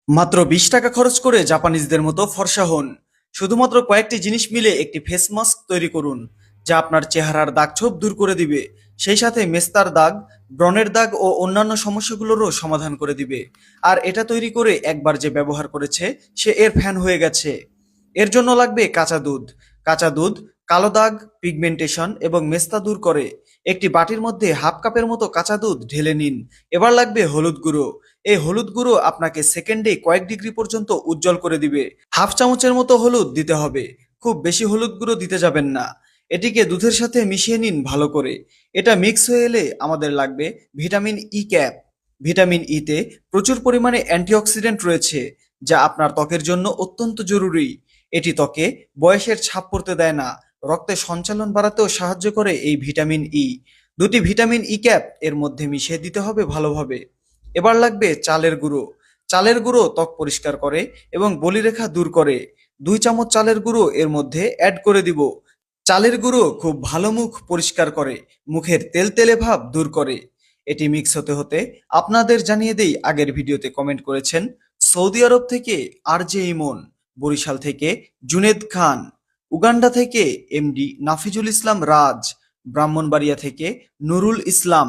মাত্র 20 টাকা খরচ করে জাপানিজদের মতো ফর্সা হন। শুধুমাত্র কয়েকটি জিনিস মিলে একটি ফেস মাস্ক তৈরি করুন, যা আপনার চেহারার দাগছোপ দূর করে দিবে, সেই সাথে মেস্তার দাগ, ব্রণের দাগ ও অন্যান্য সমস্যাগুলোরও সমাধান করে দিবে। আর এটা তৈরি করে একবার যে ব্যবহার করেছে সে এর ফ্যান হয়ে গেছে। এর জন্য লাগবে কাঁচা দুধ। কাঁচা দুধ কালো দাগ, পিগমেন্টেশন এবং মেস্তা দূর করে। একটি বাটির মধ্যে হাফ কাপের মতো কাঁচা দুধ ঢেলে নিন। এবার লাগবে হলুদ গুঁড়ো। এই হলুদ গুঁড়ো আপনাকে সেকেন্ডে কয়েক ডিগ্রি পর্যন্ত উজ্জ্বল করে দিবে। হাফ চামচের মতো হলুদ দিতে হবে, খুব বেশি হলুদ গুঁড়ো দিতে যাবেন না। এটিকে দুধের সাথে মিশিয়ে নিন ভালো করে। এটা মিক্স হয়ে এলে আমাদের লাগবে ভিটামিন ই ক্যাপ। ভিটামিন ইতে প্রচুর পরিমাণে অ্যান্টিঅক্সিডেন্ট রয়েছে, যা আপনার ত্বকের জন্য অত্যন্ত জরুরি। এটি ত্বকে বয়সের ছাপ পড়তে দেয় না, রক্তে সঞ্চালন বাড়াতেও সাহায্য করে এই ভিটামিন ই। দুটি ভিটামিন ই ক্যাপ এর মধ্যে মিশিয়ে দিতে হবে ভালোভাবে। এবার লাগবে চালের গুঁড়ো। চালের গুঁড়ো ত্বক পরিষ্কার করে এবং বলিরেখা দূর করে। 2 চামচ চালের গুঁড়ো এর মধ্যে অ্যাড করে দিব। চালের গুঁড়ো খুব ভালো মুখ পরিষ্কার করে, মুখের তেলতেলে ভাব দূর করে। এটি মিক্স হতে হতে আপনাদের জানিয়ে দেই, আগের ভিডিওতে কমেন্ট করেছেন সৌদি আরব থেকে আরজে ইমন, বরিশাল থেকে জুনেদ খান, উগান্ডা থেকে এমডি নাফিজুল ইসলাম রাজ, ব্রাহ্মণবাড়িয়া থেকে নুরুল ইসলাম,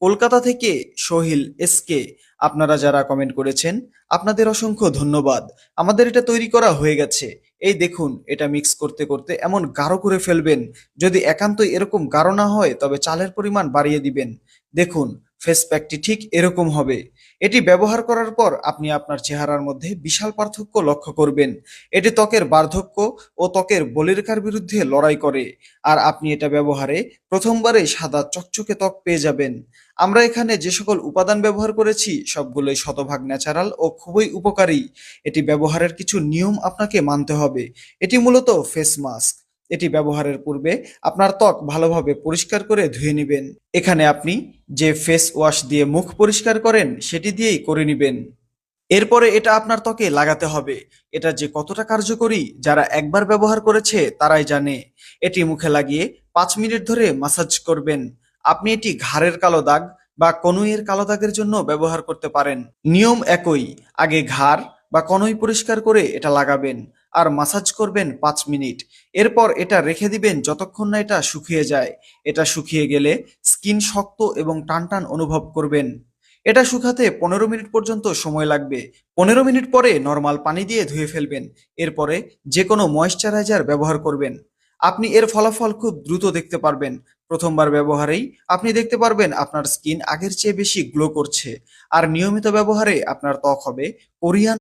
কলকাতা থেকে সোহিল এসকে। আপনারা যারা কমেন্ট করেছেন আপনাদের অসংখ্য ধন্যবাদ। আমাদের এটা তৈরি করা হয়ে গেছে। এই দেখুন, এটা মিক্স করতে করতে এমন গাঢ় করে ফেলবেন। যদি একান্তই এরকম গাঢ় না হয় তবে চালের পরিমাণ বাড়িয়ে দিবেন। দেখুন, ফেস প্যাকটি ঠিক এরকম হবে। এটি ব্যবহার করার পর আপনি আপনার চেহারার মধ্যে বিশাল পার্থক্য লক্ষ্য করবেন। এটি ত্বকের বার্ধক্য ও ত্বকের বলিরেখার বিরুদ্ধে লড়াই করে। আর আপনি এটা ব্যবহারে প্রথমবারে সাদা চকচকে ত্বক পেয়ে যাবেন। আমরা এখানে যে সকল উপাদান ব্যবহার করেছি সবগুলোই শতভাগ ন্যাচারাল ও খুবই উপকারী। এটি ব্যবহারের কিছু নিয়ম আপনাকে মানতে হবে। এটি মূলত ফেস মাস্ক। এটি ব্যবহারের পূর্বে আপনার ত্বক ভালোভাবে পরিষ্কার করে ধুয়ে নেবেন। এখানে আপনি যে ফেস ওয়াশ দিয়ে মুখ পরিষ্কার করেন সেটি দিয়েই করে নেবেন। এরপরে এটা আপনার ত্বকে লাগাতে হবে। এটা যে কতটা কার্যকরী যারা একবার ব্যবহার করেছে তারাই জানে। এটি মুখে লাগিয়ে 5 মিনিট ধরে মাসাজ করবেন। আপনি এটি ঘাড়ের কালো দাগ বা কনুইয়ের কালো দাগের জন্য ব্যবহার করতে পারেন। নিয়ম একই, আগে ঘাড় বা কনুই পরিষ্কার করে এটা লাগাবেন আর মাসাজ করবেন 5 মিনিট। এরপর এটা রেখে দিবেন যতক্ষণ না এটা শুকিয়ে যায়। এটা শুকিয়ে গেলে স্কিন শক্ত এবং টানটান অনুভব করবেন। এটা শুকাতে 15 মিনিট পর্যন্ত সময় লাগবে। 15 মিনিট পরে নর্মাল পানি দিয়ে ধুয়ে ফেলবেন। এরপরে যে কোনো ময়েশ্চারাইজার ব্যবহার করবেন। আপনি এর ফলাফল খুব দ্রুত দেখতে পারবেন। প্রথমবার ব্যবহারেই আপনি দেখতে পারবেন আপনার স্কিন আগের চেয়ে বেশি গ্লো করছে। আর নিয়মিত ব্যবহারে আপনার ত্বক হবে কোরিয়ান